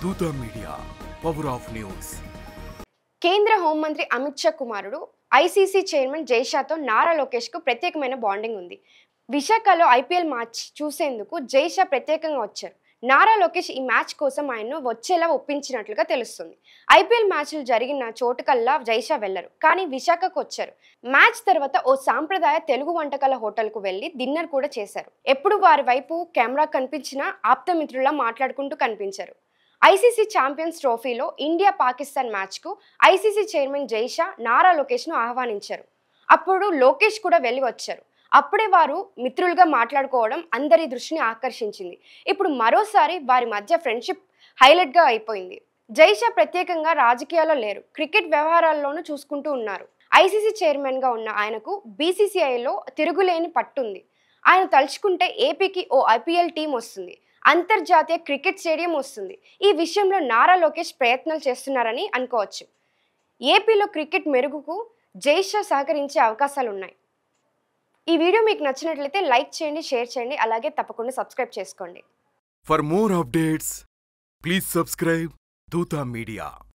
దూత media power of news. కేంద్ర హోంమంత్రి అమిత్ షా కుమారుడు ఐసీసీ చైర్మన్ జైషాతో నారా లోకేష్కు ప్రత్యేకమైన బాండింగ్ ఉంది. విశాఖలో ఐపీఎల్ మ్యాచ్ చూసేందుకు జైషా ప్రత్యేకంగా వచ్చారు. నారా లోకేష్ ఈ మ్యాచ్ కోసం ఆయన్ను వచ్చేలా ఒప్పించినట్లుగా తెలుస్తుంది. ఐపీఎల్ మ్యాచ్లు జరిగిన చోటుకల్లా జైషా వెళ్లరు, కానీ విశాఖకు వచ్చారు. మ్యాచ్ తర్వాత ఓ సాంప్రదాయ తెలుగు వంటకాల హోటల్కు వెళ్లి డిన్నర్ కూడా చేశారు. ఎప్పుడు వారి వైపు కెమెరా కనిపించినా ఆప్తమిత్రులా మాట్లాడుకుంటూ కనిపించారు. ఐసీసీ ఛాంపియన్స్ ట్రోఫీలో ఇండియా పాకిస్తాన్ మ్యాచ్కు ఐసీసీ చైర్మన్ జైషా నారా లోకేష్ను ఆహ్వానించారు. అప్పుడు లోకేష్ కూడా వెళ్ళి వచ్చారు. అప్పుడే వారు మిత్రులుగా మాట్లాడుకోవడం అందరి దృష్టిని ఆకర్షించింది. ఇప్పుడు మరోసారి వారి మధ్య ఫ్రెండ్షిప్ హైలైట్గా అయిపోయింది. జైషా ప్రత్యేకంగా రాజకీయాల్లో లేరు, క్రికెట్ వ్యవహారాల్లోనూ చూసుకుంటూ ఉన్నారు. ఐసీసీ చైర్మన్గా ఉన్న ఆయనకు బీసీసీఐలో తిరుగులేని పట్టుంది. ఆయన తలుచుకుంటే ఏపీకి ఓ ఐపీఎల్ టీం వస్తుంది, అంతర్జాతీయ క్రికెట్ స్టేడియం వస్తుంది. ఈ విషయంలో నారా లోకేష్ ప్రయత్నాలు చేస్తున్నారని అనుకోవచ్చు. ఏపీలో క్రికెట్ మెరుగుకు జైషా సహకరించే అవకాశాలున్నాయి. ఈ వీడియో మీకు నచ్చినట్లయితే లైక్ చేయండి, షేర్ చేయండి, అలాగే తప్పకుండా సబ్స్క్రైబ్ చేసుకోండి. For more updates please subscribe దూత మీడియా.